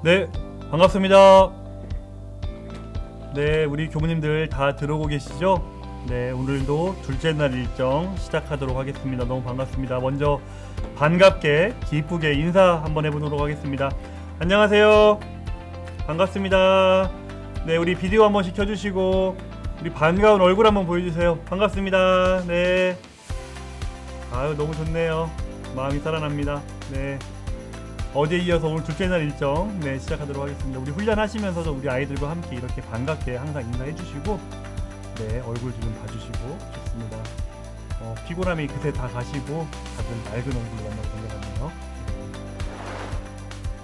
네, 반갑습니다. 네, 우리 교무님들 다 들어오고 계시죠? 네, 오늘도 둘째 날 일정 시작하도록 하겠습니다. 너무 반갑습니다. 먼저 반갑게 기쁘게 인사 한번 해보도록 하겠습니다. 안녕하세요. 반갑습니다. 네, 우리 비디오 한번 시켜주시고 우리 반가운 얼굴 한번 보여주세요. 반갑습니다. 네. 아유, 너무 좋네요. 마음이 살아납니다. 네. 어제 이어서 오늘 둘째 날 일정 시작하도록 하겠습니다. 우리 훈련하시면서도 우리 아이들과 함께 이렇게 반갑게 항상 인사해 주시고 네, 얼굴 좀 봐주시고 좋습니다. 피곤함이 그새 다 가시고 다들 맑은 얼굴로 만나게 된 것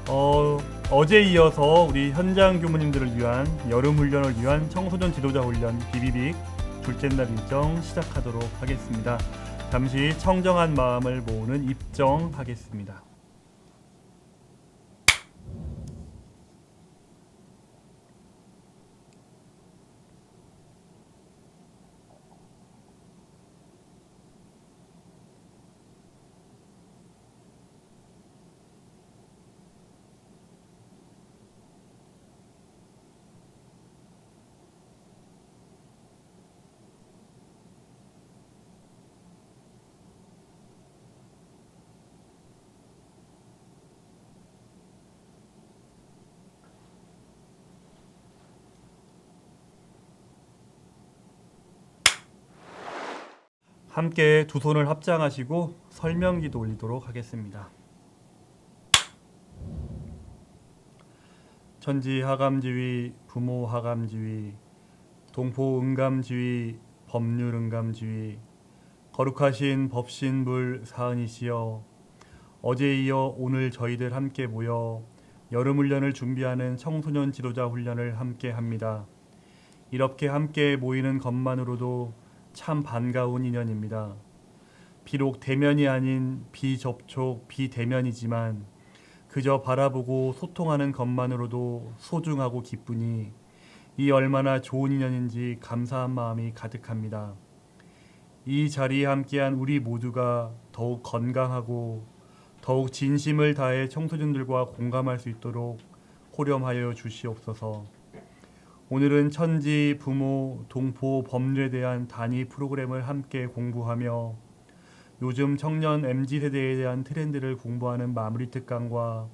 같네요. 어제 이어서 우리 현장 교무님들을 위한 여름 훈련을 위한 청소년 지도자 훈련 비비빅 둘째 날 일정 시작하도록 하겠습니다. 잠시 청정한 마음을 모으는 입정하겠습니다. 함께 두 손을 합장하시고 설명기도 올리도록 하겠습니다. 천지하감지위, 부모하감지위, 동포응감지위, 법률응감지위, 거룩하신 법신불 사은이시여, 어제 이어 오늘 저희들 함께 모여 여름훈련을 준비하는 청소년 지도자 훈련을 함께 합니다. 이렇게 함께 모이는 것만으로도 참 반가운 인연입니다. 비록 대면이 아닌 비접촉, 비대면이지만 그저 바라보고 소통하는 것만으로도 소중하고 기쁘니 이 얼마나 좋은 인연인지 감사한 마음이 가득합니다. 이 자리에 함께한 우리 모두가 더욱 건강하고 더욱 진심을 다해 청소년들과 공감할 수 있도록 호렴하여 주시옵소서. 오늘은 천지, 부모, 동포, 법률에 대한 단위 프로그램을 함께 공부하며 요즘 청년 MZ세대에 대한 트렌드를 공부하는 마무리 특강과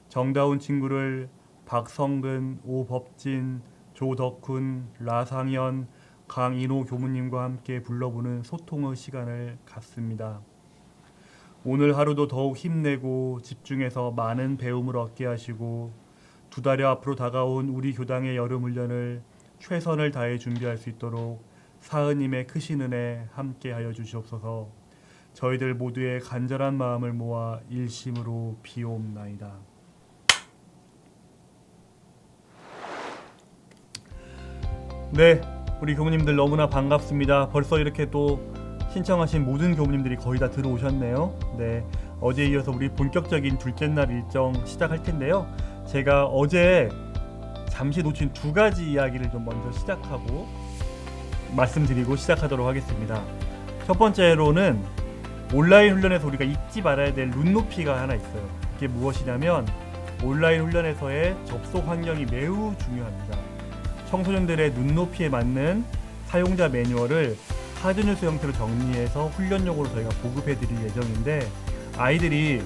정다운 친구를 박성근, 오법진, 조덕훈, 라상현, 강인호 교무님과 함께 불러보는 소통의 시간을 갖습니다. 오늘 하루도 더욱 힘내고 집중해서 많은 배움을 얻게 하시고 두 달여 앞으로 다가온 우리 교당의 여름훈련을 최선을 다해 준비할 수 있도록 사은님의 크신 은혜 함께하여 주시옵소서. 저희들 모두의 간절한 마음을 모아 일심으로 비옵나이다. 네, 우리 교무님들 너무나 반갑습니다. 벌써 이렇게 또 신청하신 모든 교무님들이 거의 다 들어오셨네요. 네, 어제 이어서 우리 본격적인 둘째 날 일정 시작할 텐데요. 제가 어제 잠시 놓친 두 가지 이야기를 좀 먼저 시작하고 말씀드리고 시작하도록 하겠습니다. 첫 번째로는 온라인 훈련에서 우리가 잊지 말아야 될 눈높이가 하나 있어요. 그게 무엇이냐면 온라인 훈련에서의 접속 환경이 매우 중요합니다. 청소년들의 눈높이에 맞는 사용자 매뉴얼을 하드뉴스 형태로 정리해서 훈련용으로 저희가 보급해 드릴 예정인데, 아이들이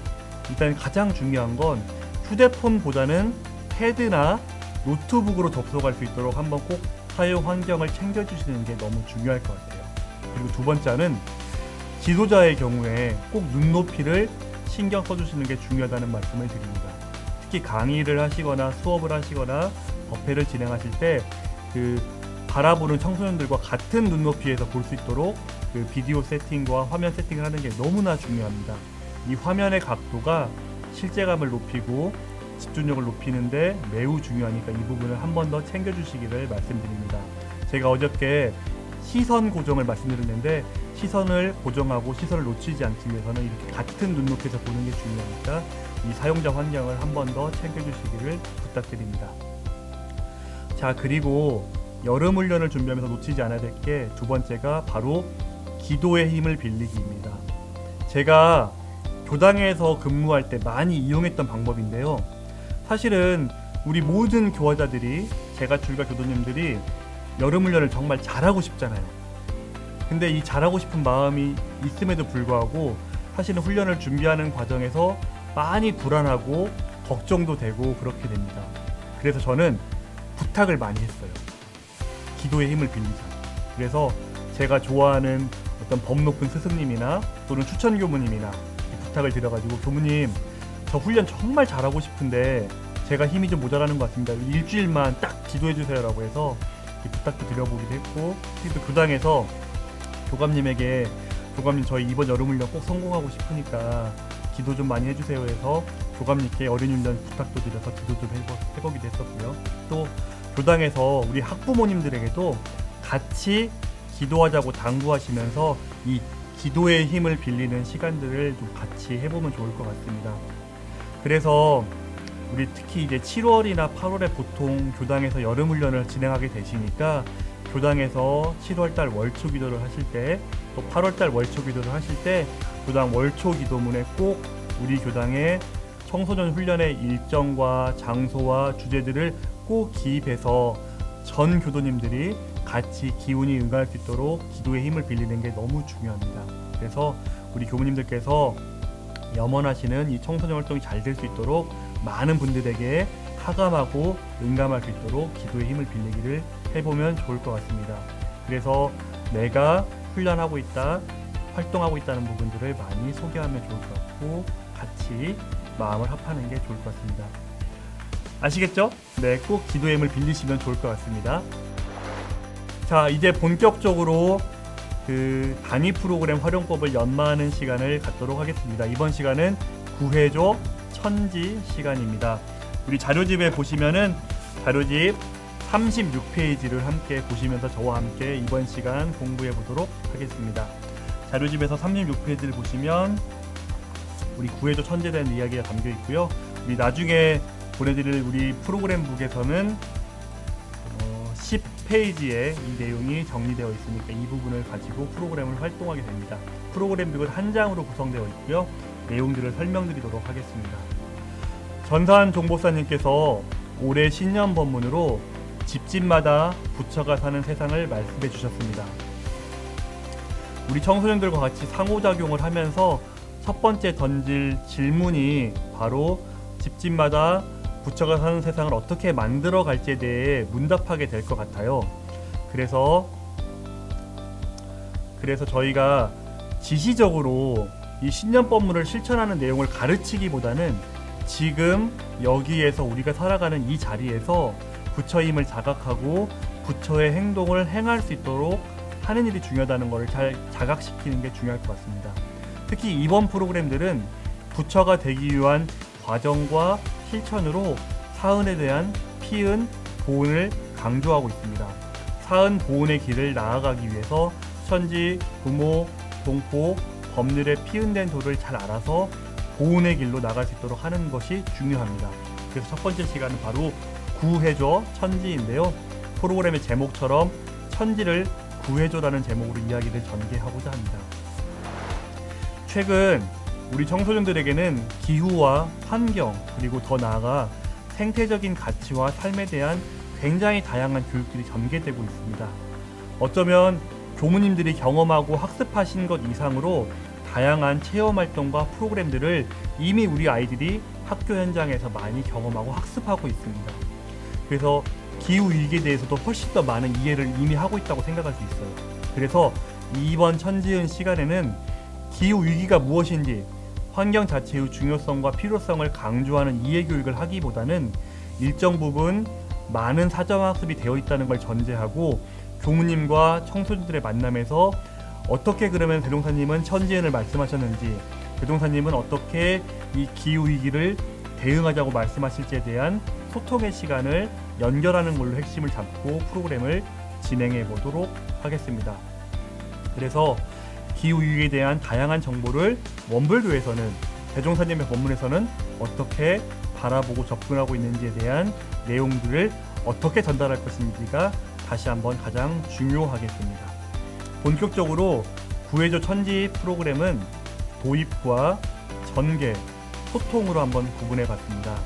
일단 가장 중요한 건 휴대폰보다는 패드나 노트북으로 접속할 수 있도록 한번 꼭 사용 환경을 챙겨주시는 게 너무 중요할 것 같아요. 그리고 두 번째는 지도자의 경우에 꼭 눈높이를 신경 써주시는 게 중요하다는 말씀을 드립니다. 특히 강의를 하시거나 수업을 하시거나 법회를 진행하실 때 그 바라보는 청소년들과 같은 눈높이에서 볼 수 있도록 그 비디오 세팅과 화면 세팅을 하는 게 너무나 중요합니다. 이 화면의 각도가 실제감을 높이고 집중력을 높이는데 매우 중요하니까 이 부분을 한 번 더 챙겨주시기를 말씀드립니다. 제가 어저께 시선 고정을 말씀드렸는데 시선을 고정하고 시선을 놓치지 않기 위해서는 이렇게 같은 눈높이에서 보는 게 중요하니까 이 사용자 환경을 한 번 더 챙겨주시기를 부탁드립니다. 자, 그리고 여름 훈련을 준비하면서 놓치지 않아야 될 게 두 번째가 바로 기도의 힘을 빌리기입니다. 제가 교당에서 근무할 때 많이 이용했던 방법인데요. 사실은 우리 모든 교화자들이, 제가 출가 교도님들이 여름훈련을 정말 잘하고 싶잖아요. 근데 이 잘하고 싶은 마음이 있음에도 불구하고 사실은 훈련을 준비하는 과정에서 많이 불안하고 걱정도 되고 그렇게 됩니다. 그래서 저는 부탁을 많이 했어요. 기도의 힘을 빌리자. 그래서 제가 좋아하는 어떤 법 높은 스승님이나 또는 추천 교무님이나 부탁을 드려가지고, 교무님 저 훈련 정말 잘하고 싶은데 제가 힘이 좀 모자라는 것 같습니다. 일주일만 딱 기도해 주세요라고 해서 부탁도 드려보기도 했고, 또 교당에서 교감님에게 교감님 저희 이번 여름훈련 꼭 성공하고 싶으니까 기도 좀 많이 해주세요 해서 교감님께 어린이훈련 부탁도 드려서 기도 좀 해보기도 했었고요. 또 교당에서 우리 학부모님들에게도 같이 기도하자고 당부하시면서 이 기도의 힘을 빌리는 시간들을 좀 같이 해보면 좋을 것 같습니다. 그래서 우리 특히 이제 7월이나 8월에 보통 교당에서 여름훈련을 진행하게 되시니까 교당에서 7월달 월초 기도를 하실 때, 또 8월달 월초 기도를 하실 때 교당 월초 기도문에 꼭 우리 교당의 청소년 훈련의 일정과 장소와 주제들을 꼭 기입해서 전 교도님들이 같이 기운이 응할 수 있도록 기도의 힘을 빌리는 게 너무 중요합니다. 그래서 우리 교무님들께서 염원하시는 이 청소년 활동이 잘 될 수 있도록 많은 분들에게 하감하고 응감할 수 있도록 기도의 힘을 빌리기를 해보면 좋을 것 같습니다. 그래서 내가 훈련하고 있다, 활동하고 있다는 부분들을 많이 소개하면 좋을 것 같고, 같이 마음을 합하는 게 좋을 것 같습니다. 아시겠죠? 네, 꼭 기도의 힘을 빌리시면 좋을 것 같습니다. 자, 이제 본격적으로 그 단위 프로그램 활용법을 연마하는 시간을 갖도록 하겠습니다. 이번 시간은 구해줘 천지 시간입니다. 우리 자료집에 보시면은 자료집 36페이지를 함께 보시면서 저와 함께 이번 시간 공부해 보도록 하겠습니다. 자료집에서 36페이지를 보시면 우리 구해줘 천지에 대한 이야기가 담겨 있고요. 우리 나중에 보내드릴 우리 프로그램북에서는 10페이지에 이 내용이 정리되어 있으니까 이 부분을 가지고 프로그램을 활동하게 됩니다. 프로그램북은 한 장으로 구성되어 있고요. 내용들을 설명드리도록 하겠습니다. 전산 종보사님께서 올해 신년 법문으로 집집마다 부처가 사는 세상을 말씀해 주셨습니다. 우리 청소년들과 같이 상호작용을 하면서 첫 번째 던질 질문이 바로 집집마다 부처가 사는 세상을 어떻게 만들어 갈지에 대해 문답하게 될 것 같아요. 그래서 저희가 지시적으로 이 신년법문을 실천하는 내용을 가르치기보다는 지금 여기에서 우리가 살아가는 이 자리에서 부처의 힘을 자각하고 부처의 행동을 행할 수 있도록 하는 일이 중요하다는 것을 잘 자각시키는 게 중요할 것 같습니다. 특히 이번 프로그램들은 부처가 되기 위한 과정과 실천으로 사은에 대한 피은, 보은을 강조하고 있습니다. 사은, 보은의 길을 나아가기 위해서 천지, 부모, 동포, 법률에 피은된 도를 잘 알아서 보은의 길로 나갈 수 있도록 하는 것이 중요합니다. 그래서 첫 번째 시간은 바로 구해줘 천지인데요. 프로그램의 제목처럼 천지를 구해줘라는 제목으로 이야기를 전개하고자 합니다. 최근 우리 청소년들에게는 기후와 환경, 그리고 더 나아가 생태적인 가치와 삶에 대한 굉장히 다양한 교육들이 전개되고 있습니다. 어쩌면 교무님들이 경험하고 학습하신 것 이상으로 다양한 체험활동과 프로그램들을 이미 우리 아이들이 학교 현장에서 많이 경험하고 학습하고 있습니다. 그래서 기후위기에 대해서도 훨씬 더 많은 이해를 이미 하고 있다고 생각할 수 있어요. 그래서 이번 천지은 시간에는 기후위기가 무엇인지, 환경 자체의 중요성과 필요성을 강조하는 이해교육을 하기보다는 일정 부분 많은 사전학습이 되어 있다는 걸 전제하고 교무님과 청소년들의 만남에서 어떻게 그러면 대종사님은 천지은을 말씀하셨는지, 대종사님은 어떻게 이 기후위기를 대응하자고 말씀하실지에 대한 소통의 시간을 연결하는 걸로 핵심을 잡고 프로그램을 진행해 보도록 하겠습니다. 그래서 기후위기에 대한 다양한 정보를 원불교에서는, 대종사님의 법문에서는 어떻게 바라보고 접근하고 있는지에 대한 내용들을 어떻게 전달할 것인지가 다시 한번 가장 중요하겠습니다. 본격적으로 구해줘 천지 프로그램은 도입과 전개, 소통으로 한번 구분해 봤습니다.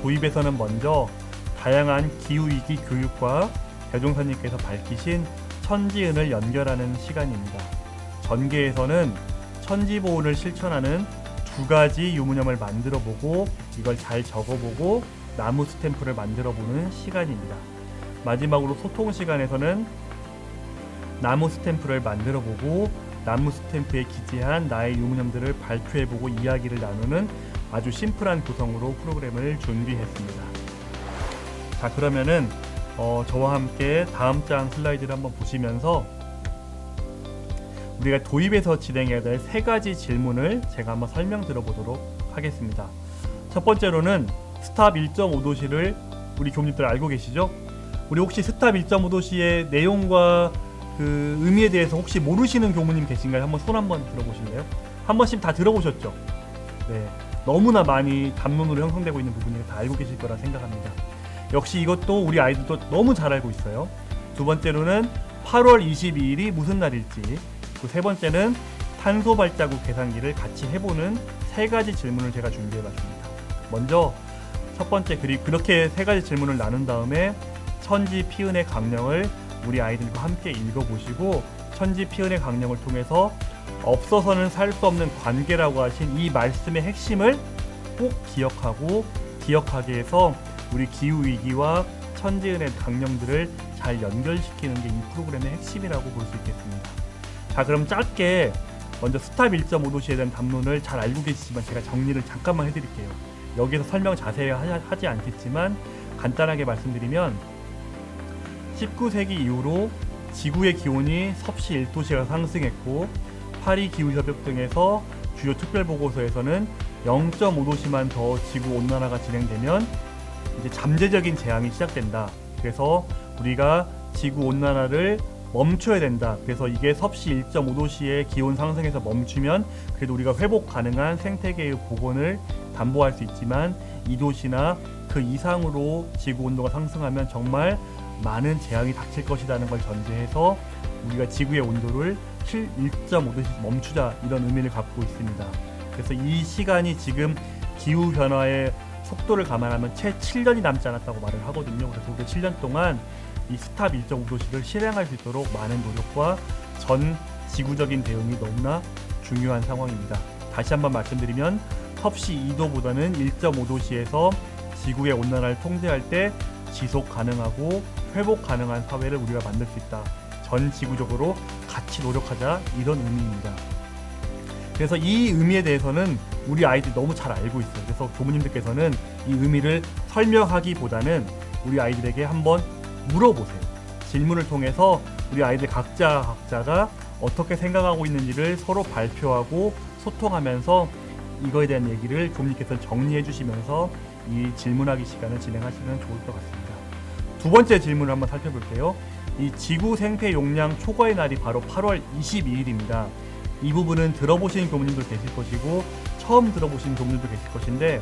도입에서는 먼저 다양한 기후위기 교육과 대종사님께서 밝히신 천지은을 연결하는 시간입니다. 전계에서는 천지보온을 실천하는 두 가지 유무념을 만들어보고 이걸 잘 적어보고 나무 스탬프를 만들어보는 시간입니다. 마지막으로 소통 시간에서는 나무 스탬프를 만들어보고 나무 스탬프에 기재한 나의 유무념들을 발표해보고 이야기를 나누는 아주 심플한 구성으로 프로그램을 준비했습니다. 자, 그러면은 저와 함께 다음 장 슬라이드를 한번 보시면서 우리가 도입에서 진행해야 될 세 가지 질문을 제가 한번 설명 들어보도록 하겠습니다. 첫 번째로는 스탑 1.5도시를 우리 교무님들 알고 계시죠? 우리 혹시 스탑 1.5도시의 내용과 그 의미에 대해서 혹시 모르시는 교무님 계신가요? 한번 손 한번 들어보실래요? 한 번씩 다 들어보셨죠? 네, 너무나 많이 담론으로 형성되고 있는 부분이라 다 알고 계실 거라 생각합니다. 역시 이것도 우리 아이들도 너무 잘 알고 있어요. 두 번째로는 8월 22일이 무슨 날일지, 그 세 번째는 탄소 발자국 계산기를 같이 해보는 세 가지 질문을 제가 준비해봤습니다. 먼저 첫 번째, 그렇게 세 가지 질문을 나눈 다음에 천지 피은의 강령을 우리 아이들과 함께 읽어보시고 천지 피은의 강령을 통해서 없어서는 살 수 없는 관계라고 하신 이 말씀의 핵심을 꼭 기억하게 해서 우리 기후위기와 천지은의 강령들을 잘 연결시키는 게 이 프로그램의 핵심이라고 볼 수 있겠습니다. 자, 그럼 짧게 먼저 스탑 1.5도시에 대한 담론을 잘 알고 계시지만 제가 정리를 잠깐만 해드릴게요. 여기서 설명 자세히 하지 않겠지만 간단하게 말씀드리면 19세기 이후로 지구의 기온이 섭씨 1도씨가 상승했고 파리 기후협약 등에서 주요 특별보고서에서는 0.5도씨만 더 지구 온난화가 진행되면 이제 잠재적인 재앙이 시작된다. 그래서 우리가 지구 온난화를 멈춰야 된다. 그래서 이게 섭씨 1.5도씨의 기온 상승에서 멈추면 그래도 우리가 회복 가능한 생태계의 복원을 담보할 수 있지만 2도씨나 그 이상으로 지구 온도가 상승하면 정말 많은 재앙이 닥칠 것이라는 걸 전제해서 우리가 지구의 온도를 1.5도씩 멈추자, 이런 의미를 갖고 있습니다. 그래서 이 시간이 지금 기후변화의 속도를 감안하면 채 7년이 남지 않았다고 말을 하거든요. 그래서 우리가 7년 동안 이 스탑 1.5도씩을 실행할 수 있도록 많은 노력과 전 지구적인 대응이 너무나 중요한 상황입니다. 다시 한번 말씀드리면 섭씨 2도보다는 1.5도씨에서 지구의 온난화를 통제할 때 지속 가능하고 회복 가능한 사회를 우리가 만들 수 있다. 전 지구적으로 같이 노력하자, 이런 의미입니다. 그래서 이 의미에 대해서는 우리 아이들이 너무 잘 알고 있어요. 그래서 교무님들께서는 이 의미를 설명하기보다는 우리 아이들에게 한번 물어보세요. 질문을 통해서 우리 아이들 각자가 어떻게 생각하고 있는지를 서로 발표하고 소통하면서 이거에 대한 얘기를 교무님께서 정리해 주시면서 이 질문하기 시간을 진행하시면 좋을 것 같습니다. 두 번째 질문을 한번 살펴볼게요. 이 지구 생태 용량 초과의 날이 바로 8월 22일입니다. 이 부분은 들어보신 교무님도 계실 것이고 처음 들어보신 교무님도 계실 것인데,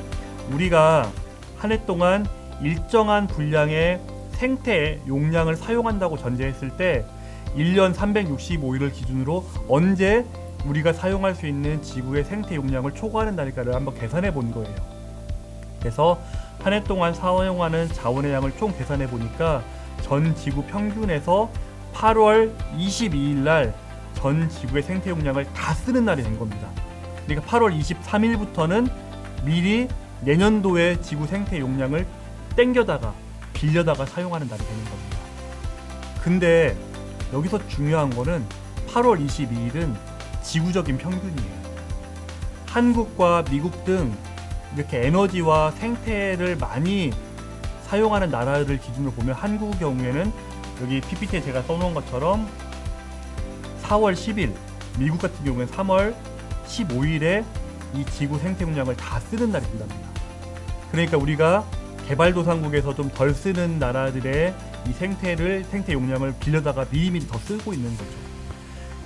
우리가 한 해 동안 일정한 분량의 생태 용량을 사용한다고 전제했을 때 1년 365일을 기준으로 언제 우리가 사용할 수 있는 지구의 생태 용량을 초과하는 날일까를 한번 계산해 본 거예요. 그래서 한 해 동안 사용하는 자원의 양을 총 계산해 보니까 전 지구 평균에서 8월 22일 날 전 지구의 생태 용량을 다 쓰는 날이 된 겁니다. 그러니까 8월 23일부터는 미리 내년도의 지구 생태 용량을 빌려다가 사용하는 날이 되는 겁니다. 근데 여기서 중요한 거는 8월 22일은 지구적인 평균이에요. 한국과 미국 등 이렇게 에너지와 생태를 많이 사용하는 나라를 기준으로 보면 한국의 경우에는 여기 PPT에 제가 써놓은 것처럼 4월 10일, 미국 같은 경우에는 3월 15일에 이 지구 생태 용량을 다 쓰는 날이 된답니다. 그러니까 우리가 개발도상국에서 좀 덜 쓰는 나라들의 이 생태 용량을 빌려다가 미리미리 더 쓰고 있는 거죠.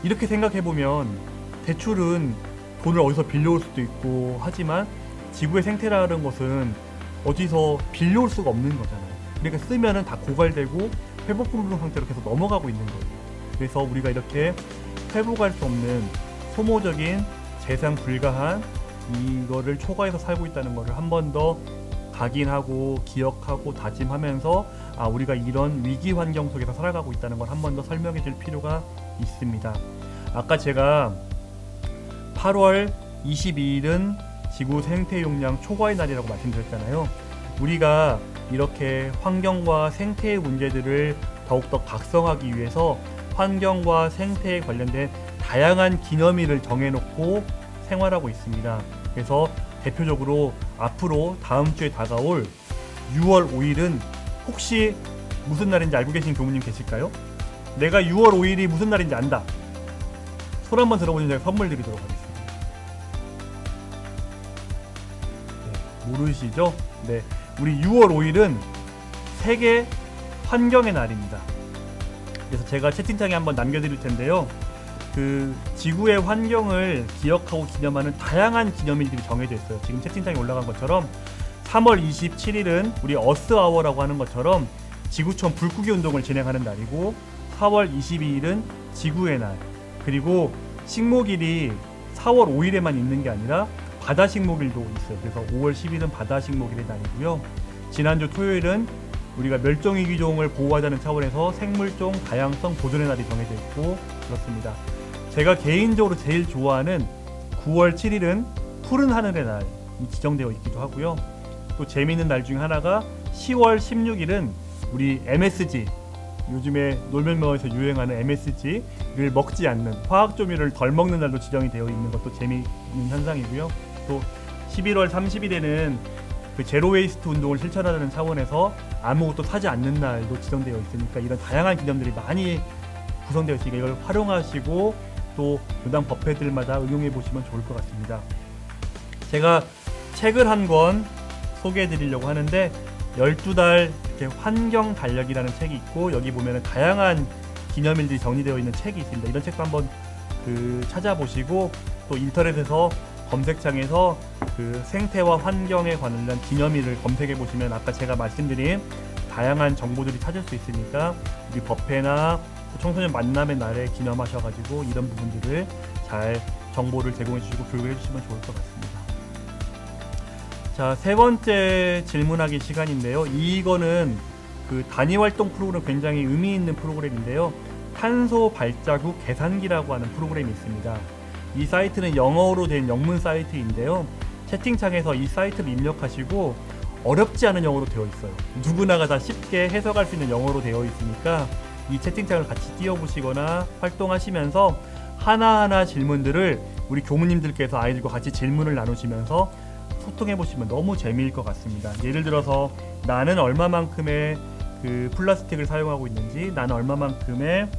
이렇게 생각해보면 대출은 돈을 어디서 빌려올 수도 있고 하지만 지구의 생태라는 것은 어디서 빌려올 수가 없는 거잖아요. 그러니까 쓰면은 다 고갈되고 회복 불능 상태로 계속 넘어가고 있는 거예요. 그래서 우리가 이렇게 회복할 수 없는 소모적인 재생 불가한 이거를 초과해서 살고 있다는 거를 한 번 더 각인하고 기억하고 다짐하면서 우리가 이런 위기 환경 속에서 살아가고 있다는 걸 한 번 더 설명해 줄 필요가 있습니다. 아까 제가 8월 22일은 지구 생태 용량 초과의 날이라고 말씀드렸잖아요. 우리가 이렇게 환경과 생태의 문제들을 더욱더 각성하기 위해서 환경과 생태에 관련된 다양한 기념일을 정해놓고 생활하고 있습니다. 그래서 대표적으로 앞으로 다음 주에 다가올 6월 5일은 혹시 무슨 날인지 알고 계신 교무님 계실까요? 내가 6월 5일이 무슨 날인지 안다. 손 한번 들어보시면 제가 선물 드리도록 하겠습니다. 네, 모르시죠? 네, 우리 6월 5일은 세계 환경의 날입니다. 그래서 제가 채팅창에 한번 남겨드릴 텐데요. 그 지구의 환경을 기억하고 기념하는 다양한 기념일들이 정해져 있어요. 지금 채팅창에 올라간 것처럼 3월 27일은 우리 어스아워라고 하는 것처럼 지구촌 불끄기 운동을 진행하는 날이고, 4월 22일은 지구의 날, 그리고 식목일이 4월 5일에만 있는 게 아니라 바다 식목일도 있어요. 그래서 5월 10일은 바다 식목일의 날이고요. 지난주 토요일은 우리가 멸종위기종을 보호하자는 차원에서 생물종 다양성 보존의 날이 정해져 있고 그렇습니다. 제가 개인적으로 제일 좋아하는 9월 7일은 푸른 하늘의 날이 지정되어 있기도 하고요. 또 재미있는 날 중에 하나가 10월 16일은 우리 MSG, 요즘에 놀면서에서 유행하는 MSG를 먹지 않는, 화학조미료를 덜 먹는 날로 지정이 되어 있는 것도 재미있는 현상이고요. 또 11월 30일에는 그 제로웨이스트 운동을 실천하는 차원에서 아무것도 사지 않는 날도 지정되어 있으니까 이런 다양한 기념들이 많이 구성되어 있으니까 이걸 활용하시고 또 무당 법회들마다 응용해 보시면 좋을 것 같습니다. 제가 책을 한 권 소개해 드리려고 하는데 12달 이렇게 환경 달력이라는 책이 있고, 여기 보면은 다양한 기념일들이 정리되어 있는 책이 있습니다. 이런 책도 한번 찾아보시고, 또 인터넷에서 검색창에서 그 생태와 환경에 관련된 기념일을 검색해 보시면 아까 제가 말씀드린 다양한 정보들이 찾을 수 있으니까 우리 법회나 청소년 만남의 날에 기념하셔가지고 이런 부분들을 잘 정보를 제공해 주시고 교육을 해주시면 좋을 것 같습니다. 자, 세 번째 질문하기 시간인데요. 이거는 그 단위 활동 프로그램, 굉장히 의미 있는 프로그램인데요. 탄소 발자국 계산기라고 하는 프로그램이 있습니다. 이 사이트는 영어로 된 영문 사이트인데요. 채팅창에서 이 사이트를 입력하시고 어렵지 않은 영어로 되어 있어요. 누구나가 다 쉽게 해석할 수 있는 영어로 되어 있으니까 이 채팅창을 같이 띄워보시거나 활동하시면서 하나하나 질문들을 우리 교무님들께서 아이들과 같이 질문을 나누시면서 소통해보시면 너무 재미일 것 같습니다. 예를 들어서 나는 얼마만큼의 그 플라스틱을 사용하고 있는지, 나는 얼마만큼의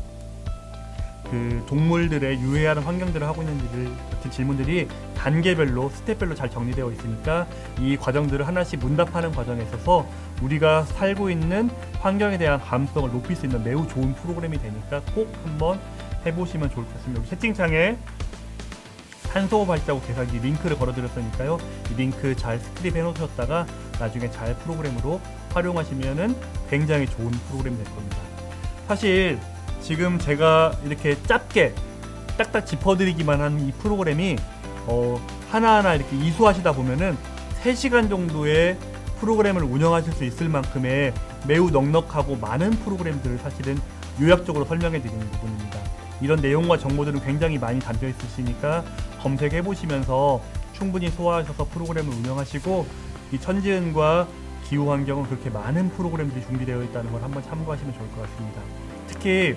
그 동물들의 유해하는 환경들을 하고 있는지를 같은 질문들이 단계별로 스텝별로 잘 정리되어 있으니까 이 과정들을 하나씩 문답하는 과정에 있어서 우리가 살고 있는 환경에 대한 감수성을 높일 수 있는 매우 좋은 프로그램이 되니까 꼭 한번 해보시면 좋을 것 같습니다. 여기 채팅창에 탄소 발자국 계산기 링크를 걸어드렸으니까요. 이 링크 잘 스크립 해놓으셨다가 나중에 잘 프로그램으로 활용하시면은 굉장히 좋은 프로그램이 될 겁니다. 사실 지금 제가 이렇게 짧게 딱딱 짚어드리기만 한 이 프로그램이 하나하나 이렇게 이수하시다 보면은 3시간 정도의 프로그램을 운영하실 수 있을 만큼의 매우 넉넉하고 많은 프로그램들을 사실은 요약적으로 설명해 드리는 부분입니다. 이런 내용과 정보들은 굉장히 많이 담겨 있으시니까 검색해 보시면서 충분히 소화하셔서 프로그램을 운영하시고, 이 천지은과 기후환경은 그렇게 많은 프로그램들이 준비되어 있다는 걸 한번 참고하시면 좋을 것 같습니다. 특히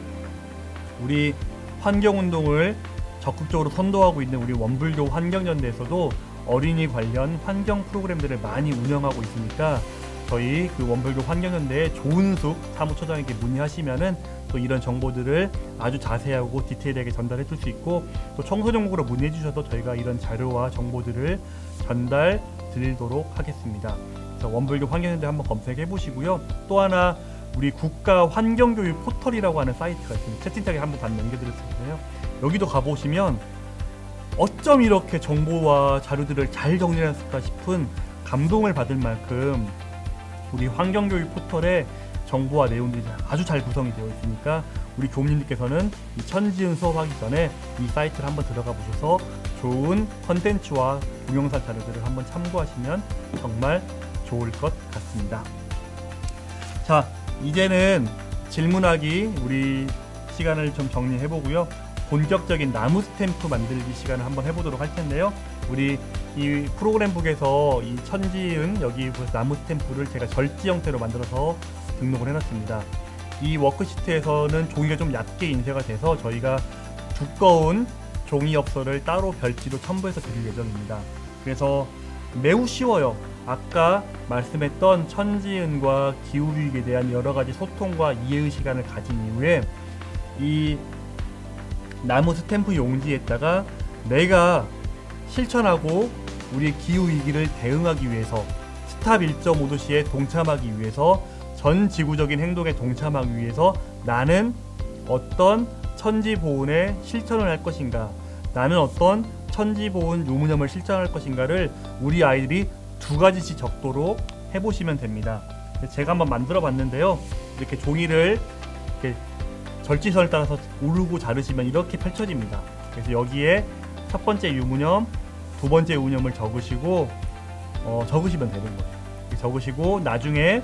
우리 환경운동을 적극적으로 선도하고 있는 우리 원불교 환경연대에서도 어린이 관련 환경 프로그램들을 많이 운영하고 있으니까 저희 그 원불교 환경연대의 조은숙 사무처장에게 문의하시면은 또 이런 정보들을 아주 자세하고 디테일하게 전달해 줄 수 있고, 또 청소년국으로 문의해 주셔도 저희가 이런 자료와 정보들을 전달 드리도록 하겠습니다. 그래서 원불교 환경연대 한번 검색해 보시고요. 또 하나 우리 국가 환경교육 포털이라고 하는 사이트가 있습니다. 채팅창에 한번 다 남겨드렸을 텐데요. 여기도 가보시면 어쩜 이렇게 정보와 자료들을 잘 정리했을까 싶은 감동을 받을 만큼 우리 환경교육 포털에 정보와 내용들이 아주 잘 구성이 되어 있으니까 우리 교무님들께서는 이 천지은 수업하기 전에 이 사이트를 한번 들어가 보셔서 좋은 컨텐츠와 동영상 자료들을 한번 참고하시면 정말 좋을 것 같습니다. 자, 이제는 질문하기 우리 시간을 좀 정리해 보고요. 본격적인 나무 스탬프 만들기 시간을 한번 해보도록 할 텐데요. 우리 이 프로그램북에서 이 천지은 여기 나무 스탬프를 제가 절지 형태로 만들어서 등록을 해놨습니다. 이 워크시트에서는 종이가 좀 얇게 인쇄가 돼서 저희가 두꺼운 종이 엽서를 따로 별지로 첨부해서 드릴 예정입니다. 그래서 매우 쉬워요. 아까 말씀했던 천지은과 기후위기에 대한 여러가지 소통과 이해의 시간을 가진 이후에 이 나무 스탬프 용지에다가 내가 실천하고 우리 기후위기를 대응하기 위해서 스탑 1.5도시에 동참하기 위해서 전 지구적인 행동에 동참하기 위해서 나는 어떤 천지보온에 실천을 할 것인가, 나는 어떤 천지보온 유무념을 실천할 것인가를 우리 아이들이 2가지씩 적도록 해보시면 됩니다. 제가 한번 만들어 봤는데요. 이렇게 종이를 이렇게 절지선을 따라서 오르고 자르시면 이렇게 펼쳐집니다. 그래서 여기에 첫 번째 유무념, 두 번째 유무념을 적으시고 적으시면 되는 거예요. 적으시고 나중에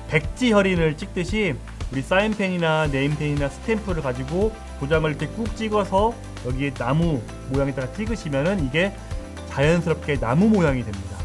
백지 혈인을 찍듯이 우리 사인펜이나 네임펜이나 스탬프를 가지고 도장을 이렇게 꾹 찍어서 여기에 나무 모양에다가 찍으시면은 이게 자연스럽게 나무 모양이 됩니다.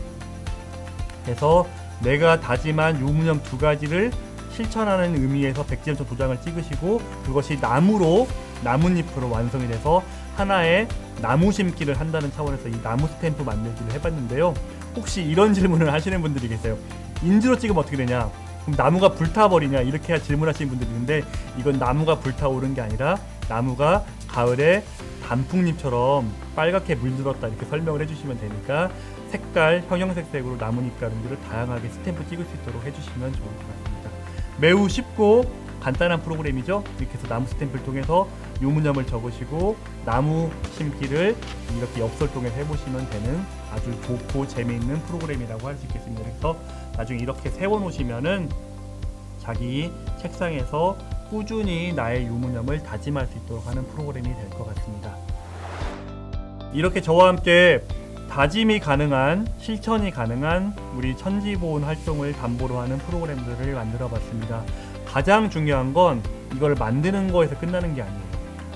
그래서 내가 다짐한 유무념 2가지를 실천하는 의미에서 백지연초 도장을 찍으시고 그것이 나뭇잎으로 완성이 돼서 하나의 나무 심기를 한다는 차원에서 이 나무 스탬프 만들기를 해봤는데요. 혹시 이런 질문을 하시는 분들이 계세요. 인지로 찍으면 어떻게 되냐? 그럼 나무가 불타버리냐? 이렇게 질문하시는 분들이 있는데 이건 나무가 불타오른 게 아니라 나무가 가을에 단풍잎처럼 빨갛게 물들었다 이렇게 설명을 해주시면 되니까 색깔, 형형색색으로 나뭇잎 가루들을 다양하게 스탬프 찍을 수 있도록 해주시면 좋을 것 같습니다. 매우 쉽고 간단한 프로그램이죠. 이렇게 해서 나무 스탬프를 통해서 유무념을 적으시고 나무 심기를 이렇게 엽서를 통해서 해보시면 되는 아주 좋고 재미있는 프로그램이라고 할 수 있겠습니다. 그래서 나중에 이렇게 세워놓으시면은 자기 책상에서 꾸준히 나의 유무념을 다짐할 수 있도록 하는 프로그램이 될 것 같습니다. 이렇게 저와 함께 다짐이 가능한, 실천이 가능한 우리 천지보온 활동을 담보로 하는 프로그램들을 만들어 봤습니다. 가장 중요한 건 이걸 만드는 거에서 끝나는 게 아니에요.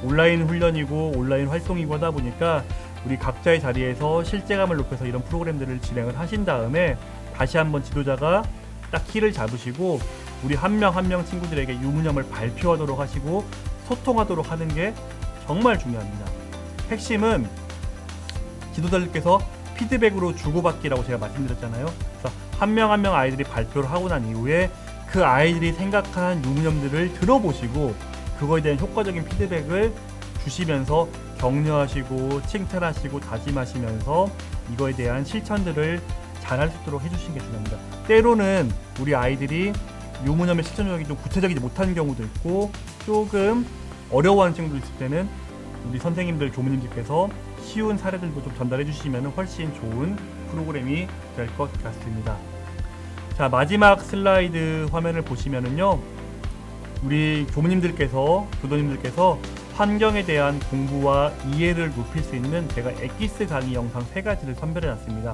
온라인 훈련이고 온라인 활동이고 하다 보니까 우리 각자의 자리에서 실제감을 높여서 이런 프로그램들을 진행을 하신 다음에 다시 한번 지도자가 딱 키를 잡으시고 우리 한 명 한 명 친구들에게 유무념을 발표하도록 하시고 소통하도록 하는 게 정말 중요합니다. 핵심은 지도자들께서 피드백으로 주고받기라고 제가 말씀드렸잖아요. 그래서 한 명 한 명 아이들이 발표를 하고 난 이후에 그 아이들이 생각한 유무념들을 들어보시고 그거에 대한 효과적인 피드백을 주시면서 격려하시고 칭찬하시고 다짐하시면서 이거에 대한 실천들을 잘할 수 있도록 해주시는 게 중요합니다. 때로는 우리 아이들이 유무념의 실천 능력이 좀 구체적이지 못한 경우도 있고 조금 어려워하는 친구들 있을 때는 우리 선생님들, 교무님들께서 쉬운 사례들도 좀 전달해 주시면 훨씬 좋은 프로그램이 될 것 같습니다. 자, 마지막 슬라이드 화면을 보시면은요, 우리 교무님들께서, 교도님들께서 환경에 대한 공부와 이해를 높일 수 있는 제가 엑기스 강의 영상 3가지를 선별해 놨습니다.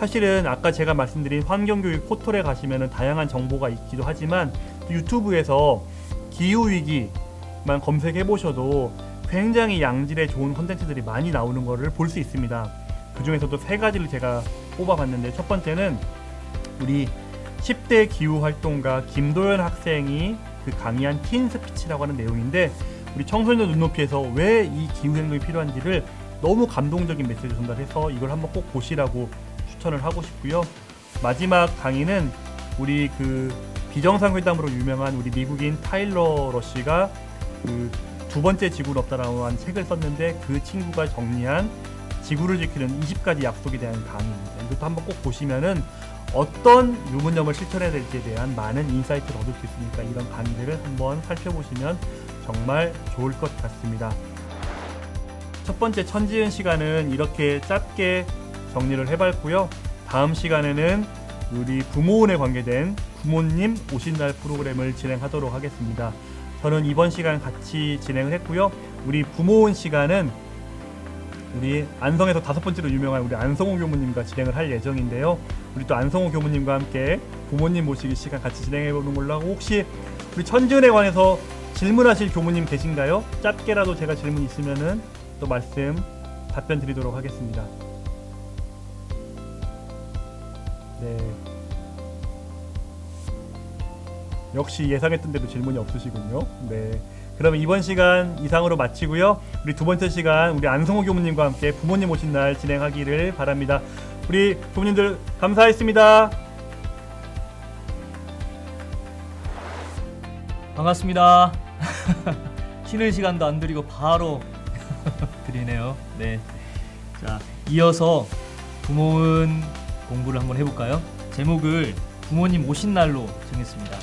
사실은 아까 제가 말씀드린 환경교육 포털에 가시면은 다양한 정보가 있기도 하지만 유튜브에서 기후위기만 검색해 보셔도 굉장히 양질의 좋은 콘텐츠들이 많이 나오는 것을 볼 수 있습니다. 그 중에서도 3가지를 제가 뽑아봤는데, 첫 번째는 우리 10대 기후활동가 김도연 학생이 그 강의한 틴 스피치라고 하는 내용인데, 우리 청소년 눈높이에서 왜 이 기후행동이 필요한지를 너무 감동적인 메시지를 전달해서 이걸 한번 꼭 보시라고 추천을 하고 싶고요. 마지막 강의는 우리 그 비정상회담으로 유명한 우리 미국인 타일러 러시가 그 2번째 지구는 없다라고 한 책을 썼는데 그 친구가 정리한 지구를 지키는 20가지 약속에 대한 강의입니다. 이것도 한번 꼭 보시면은 어떤 유무념을 실천해야 될지에 대한 많은 인사이트를 얻을 수 있으니까 이런 강의들을 한번 살펴보시면 정말 좋을 것 같습니다. 첫 번째 천지은 시간은 이렇게 짧게 정리를 해봤고요. 다음 시간에는 우리 부모원에 관계된 부모님 오신 날 프로그램을 진행하도록 하겠습니다. 저는 이번 시간 같이 진행을 했고요. 우리 부모원 시간은 우리 안성에서 5번째로 유명한 우리 안성호 교무님과 진행을 할 예정인데요. 우리 또 안성호 교무님과 함께 부모님 모시기 시간 같이 진행해보는 걸로 하고, 혹시 우리 천지은에 관해서 질문하실 교무님 계신가요? 짧게라도 제가 질문 있으면은 또 답변 드리도록 하겠습니다. 네. 역시 예상했던 대로 질문이 없으시군요. 네. 그러면 이번 시간 이상으로 마치고요. 우리 두 번째 시간 우리 안성호 교무님과 함께 부모님 오신 날 진행하기를 바랍니다. 우리 교무님들 감사했습니다. 반갑습니다. 쉬는 시간도 안 드리고 바로 드리네요. 네. 자, 이어서 부모은 공부를 한번 해볼까요? 제목을 부모님 오신 날로 정했습니다.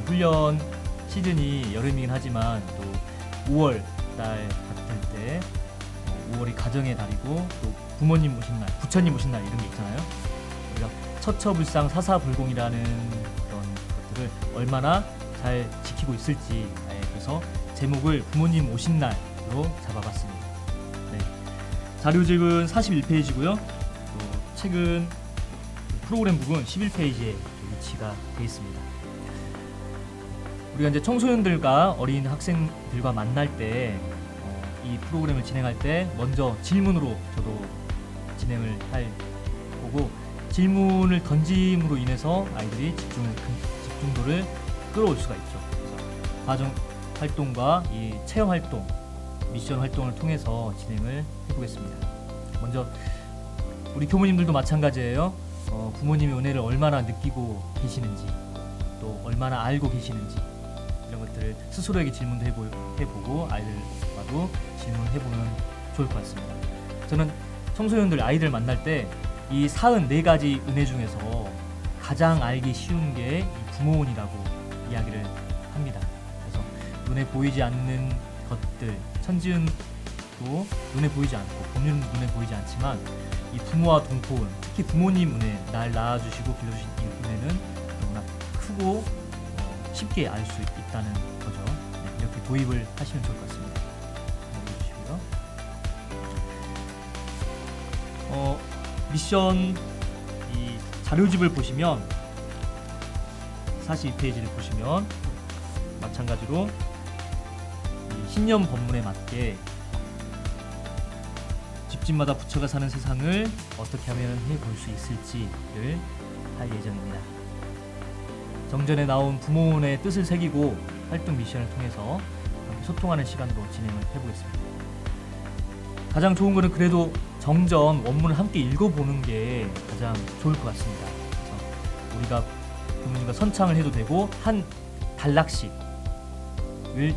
훈련 시즌이 여름이긴 하지만 또 5월 달 같을 때 5월이 가정의 달이고 또 부모님 오신 날, 부처님 오신 날 이런 게 있잖아요. 우리가 처처불상 사사불공이라는 그런 것들을 얼마나 잘 지키고 있을지, 그래서 제목을 부모님 오신 날로 잡아봤습니다. 네. 자료집은 41페이지고요. 또 책은 프로그램 북은 11페이지에 위치가 되어 있습니다. 우리가 이제 청소년들과 어린 학생들과 만날 때 이 프로그램을 진행할 때 먼저 질문으로 저도 진행을 할 거고, 질문을 던짐으로 인해서 아이들이 집중도를 끌어올 수가 있죠. 그래서 가정 활동과 이 체험 활동, 미션 활동을 통해서 진행을 해보겠습니다. 먼저 우리 교무님들도 마찬가지예요. 부모님의 은혜를 얼마나 느끼고 계시는지, 또 얼마나 알고 계시는지, 이런 것들을 스스로에게 질문도 해보고 아이들과도 질문을 해보면 좋을 것 같습니다. 저는 청소년들, 아이들 만날 때 이 44가지 은혜 중에서 가장 알기 쉬운 게 이 부모운이라고 이야기를 합니다. 그래서 눈에 보이지 않는 것들, 천지은도 눈에 보이지 않고 법률은 눈에 보이지 않지만 이 부모와 동포운, 특히 부모님 은혜, 날 낳아주시고 길러주신 이 은혜는 너무나 크고 쉽게 알 수 있다는 거죠. 네, 이렇게 도입을 하시면 좋을 것 같습니다. 넘겨주시고요. 미션 이 자료집을 보시면 42페이지를 보시면 마찬가지로 이 신년 법문에 맞게 집집마다 부처가 사는 세상을 어떻게 하면 해볼 수 있을지를 할 예정입니다. 정전에 나온 부모의 뜻을 새기고 활동 미션을 통해서 함께 소통하는 시간으로 진행을 해보겠습니다. 가장 좋은 거는 그래도 정전 원문을 함께 읽어보는 게 가장 좋을 것 같습니다. 그래서 우리가 부모님과 선창을 해도 되고 한 단락씩을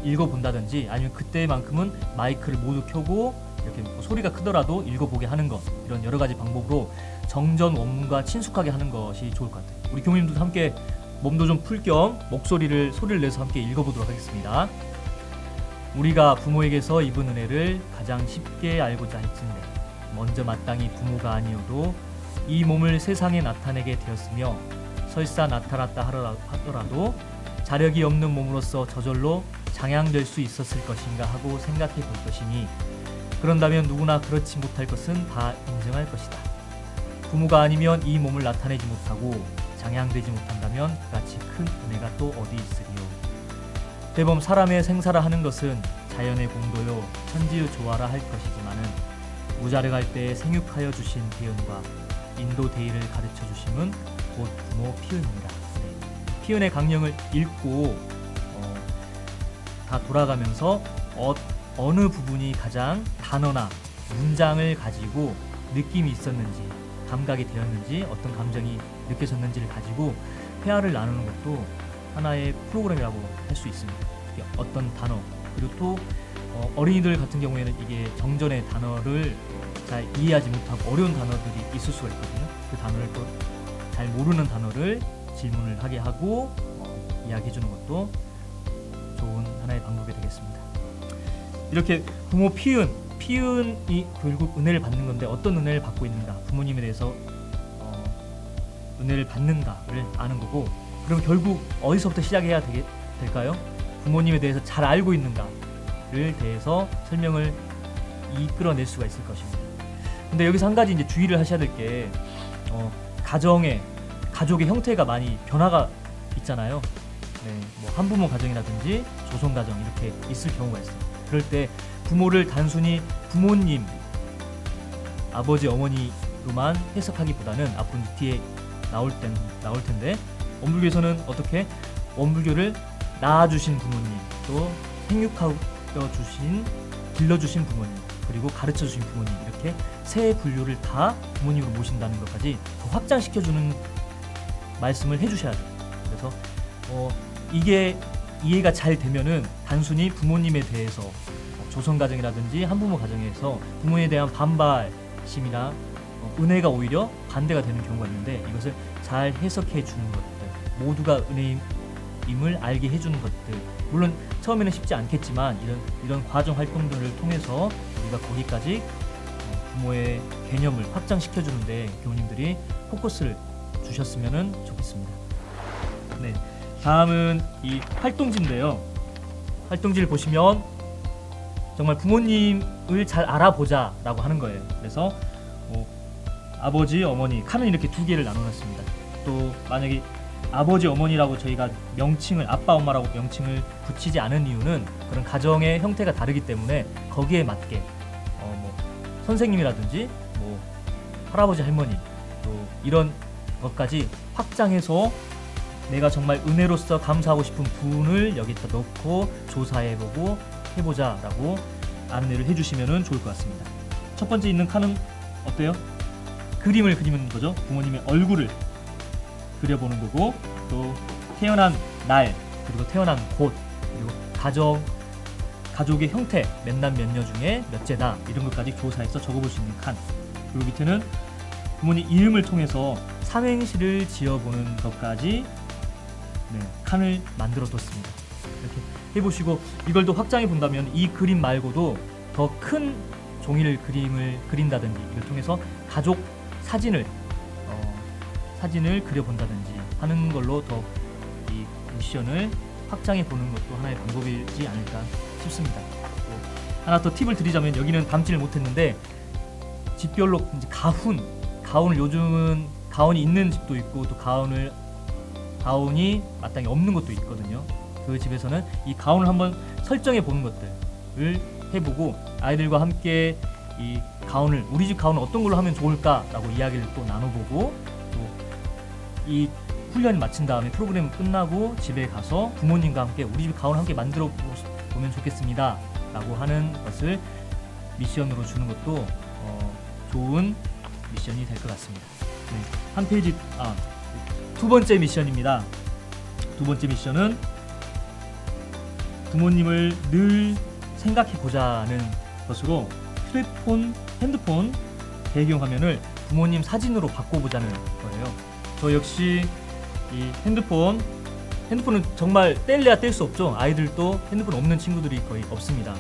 읽어본다든지, 아니면 그때만큼은 마이크를 모두 켜고 이렇게 뭐 소리가 크더라도 읽어보게 하는 것, 이런 여러 가지 방법으로 정전 원문과 친숙하게 하는 것이 좋을 것 같아요. 우리 교무님들도 함께 몸도 좀 풀 겸 소리를 내서 함께 읽어보도록 하겠습니다. 우리가 부모에게서 입은 은혜를 가장 쉽게 알고자 할진대 먼저 마땅히 부모가 아니어도 이 몸을 세상에 나타내게 되었으며 설사 나타났다 하더라도 자력이 없는 몸으로서 저절로 장양될 수 있었을 것인가 하고 생각해 볼 것이니, 그런다면 누구나 그렇지 못할 것은 다 인정할 것이다. 부모가 아니면 이 몸을 나타내지 못하고 장양되지 못한다면 그같이 큰 은혜가 또 어디 있으리요. 대범 사람의 생사라 하는 것은 자연의 공도요 천지의 조화라 할 것이지만은 무자력할 때에 생육하여 주신 대은과 인도 대의를 가르쳐 주심은 곧 부모 피은입니다. 네. 피은의 강령을 읽고 다 돌아가면서 어느 부분이 가장 단어나 문장을 가지고 느낌이 있었는지, 감각이 되었는지, 어떤 감정이 느껴졌는지를 가지고 회화를 나누는 것도 하나의 프로그램이라고 할 수 있습니다. 어떤 단어, 그리고 또 어린이들 같은 경우에는 이게 정전의 단어를 잘 이해하지 못하고 어려운 단어들이 있을 수가 있거든요. 그 단어를 또 잘 모르는 단어를 질문을 하게 하고 이야기해 주는 것도 좋은 하나의 방법이 되겠습니다. 이렇게 부모 피은이 결국 은혜를 받는 건데, 어떤 은혜를 받고 있는가, 부모님에 대해서 은혜를 받는가를 아는 거고, 그럼 결국 어디서부터 시작해야 될까요? 부모님에 대해서 잘 알고 있는가를 대해서 설명을 이끌어낼 수가 있을 것입니다. 근데 여기서 한 가지 이제 주의를 하셔야 될 게 가족의 형태가 많이 변화가 있잖아요. 네, 뭐 한부모 가정이라든지 조성 가정 이렇게 있을 경우가 있어요. 그럴 때 부모를 단순히 부모님, 아버지, 어머니로만 해석하기보다는 앞으로 뒤에 나올 텐데 원불교에서는 어떻게 원불교를 낳아주신 부모님, 또 생육하여 주신, 길러주신 부모님, 그리고 가르쳐주신 부모님, 이렇게 세 분류를 다 부모님으로 모신다는 것까지 더 확장시켜주는 말씀을 해주셔야 돼요. 그래서 이게 이해가 잘 되면은 단순히 부모님에 대해서 조성 가정이라든지 한부모 가정에서 부모에 대한 반발심이나 은혜가 오히려 반대가 되는 경우가 있는데, 이것을 잘 해석해 주는 것들, 모두가 은혜임을 알게 해주는 것들, 물론 처음에는 쉽지 않겠지만 이런 과정 활동들을 통해서 우리가 거기까지 부모의 개념을 확장시켜 주는데 교우님들이 포커스를 주셨으면 좋겠습니다. 네, 다음은 이 활동지인데요. 활동지를 보시면 정말 부모님을 잘 알아보자라고 하는 거예요. 그래서 아버지, 어머니 칸은 이렇게 두 개를 나눠놨습니다. 또 만약에 아버지, 어머니라고 저희가 명칭을 아빠, 엄마라고 명칭을 붙이지 않은 이유는 그런 가정의 형태가 다르기 때문에 거기에 맞게 뭐 선생님이라든지 뭐 할아버지, 할머니 또 이런 것까지 확장해서 내가 정말 은혜로서 감사하고 싶은 분을 여기다 넣고 조사해보고 해보자라고 안내를 해주시면 좋을 것 같습니다. 첫 번째 있는 칸은 어때요? 그림을 그리는 거죠. 부모님의 얼굴을 그려보는 거고, 또 태어난 날, 그리고 태어난 곳, 그리고 가족의 형태, 몇 남 몇 녀 중에 몇째다, 이런 것까지 조사해서 적어볼 수 있는 칸. 그리고 밑에는 부모님 이름을 통해서 삼행시를 지어보는 것까지 칸을 만들어 뒀습니다. 이렇게 해보시고 이걸 더 확장해 본다면 이 그림 말고도 더 큰 종이를 그림을 그린다든지, 이걸 통해서 가족 사진을 그려본다든지 하는 걸로 더 이 미션을 확장해 보는 것도 하나의 방법이지 않을까 싶습니다. 하나 더 팁을 드리자면, 여기는 담지를 못했는데 집별로 이제 가훈을 요즘은 가훈이 있는 집도 있고 또 가훈이 마땅히 없는 것도 있거든요. 그 집에서는 이 가훈을 한번 설정해 보는 것들을 해보고 아이들과 함께 이 가훈을, 우리 집 가훈은 어떤 걸로 하면 좋을까라고 이야기를 또 나눠보고, 또 이 훈련을 마친 다음에 프로그램 끝나고 집에 가서 부모님과 함께 우리 집 가훈을 함께 만들어 보면 좋겠습니다 라고 하는 것을 미션으로 주는 것도 좋은 미션이 될 것 같습니다. 네, 한 페이지, 두 번째 미션입니다. 두 번째 미션은 부모님을 늘 생각해 보자는 것으로 핸드폰 배경화면을 부모님 사진으로 바꿔보자는 거예요. 저 역시 이 핸드폰은 정말 뗄래야 뗄 수 없죠. 아이들도 핸드폰 없는 친구들이 거의 없습니다.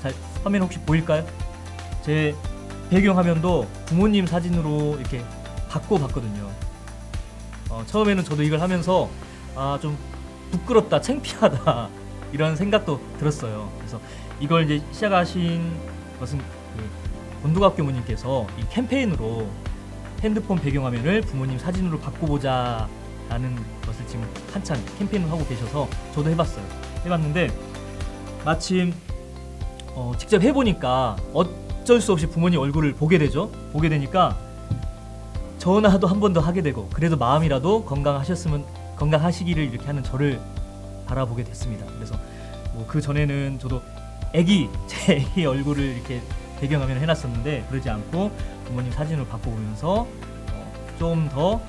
자, 화면 혹시 보일까요? 제 배경화면도 부모님 사진으로 이렇게 바꿔봤거든요. 처음에는 저도 이걸 하면서 좀 부끄럽다, 창피하다 이런 생각도 들었어요. 그래서 이걸 이제 시작하신 것은 본도각 교무님께서 이 캠페인으로 핸드폰 배경화면을 부모님 사진으로 바꿔보자 라는 것을 지금 한참 캠페인을 하고 계셔서 저도 해봤는데 마침 직접 해보니까 어쩔 수 없이 부모님 얼굴을 보게 되니까 전화도 한 번 더 하게 되고, 그래도 마음이라도 건강하시기를 이렇게 하는 저를 바라보게 됐습니다. 그래서 그 전에는 저도 제 애기 얼굴을 이렇게 배경화면을 해놨었는데, 그러지 않고 부모님 사진을 바꿔보면서 좀 더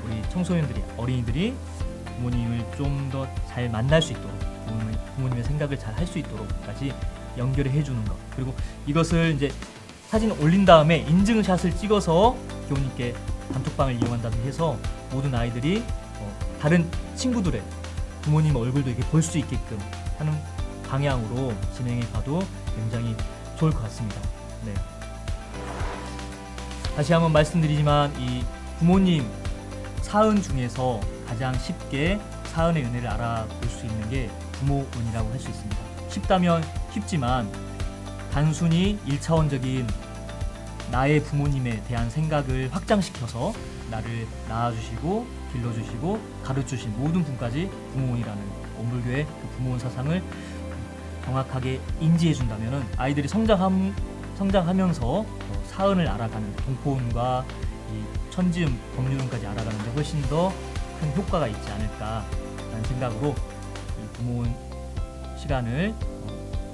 우리 청소년들이, 어린이들이 부모님을 좀 더 잘 만날 수 있도록, 부모님의 생각을 잘 할 수 있도록까지 연결을 해주는 것, 그리고 이것을 이제 사진 올린 다음에 인증샷을 찍어서 교우님께 단톡방을 이용한다든지 해서 모든 아이들이 다른 친구들의 부모님 얼굴도 이렇게 볼 수 있게끔 하는 방향으로 진행해 봐도 굉장히 좋을 것 같습니다. 네. 다시 한번 말씀드리지만 이 부모님 사은 중에서 가장 쉽게 사은의 은혜를 알아볼 수 있는 게 부모 운이라고 할 수 있습니다. 쉽다면 쉽지만 단순히 1차원적인 나의 부모님에 대한 생각을 확장시켜서 나를 낳아주시고 길러주시고 가르쳐주신 모든 분까지 부모원이라는 원불교의 그 부모원 사상을 정확하게 인지해준다면 아이들이 성장하면서 사은을 알아가는 동포원과 이 천지음 법륜까지 알아가는데 훨씬 더 큰 효과가 있지 않을까라는 생각으로 이 부모원 시간을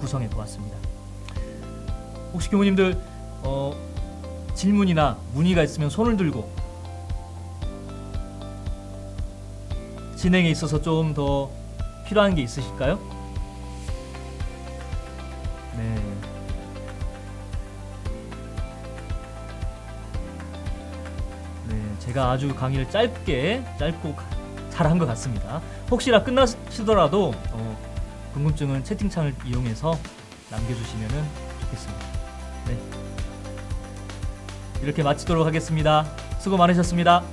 구성해 보았습니다. 혹시 교우님들 질문이나 문의가 있으면 손을 들고 진행에 있어서 좀 더 필요한 게 있으실까요? 네. 네, 제가 아주 강의를 짧고 잘한 것 같습니다. 혹시나 끝나시더라도 궁금증은 채팅창을 이용해서 남겨주시면 좋겠습니다. 네. 이렇게 마치도록 하겠습니다. 수고 많으셨습니다.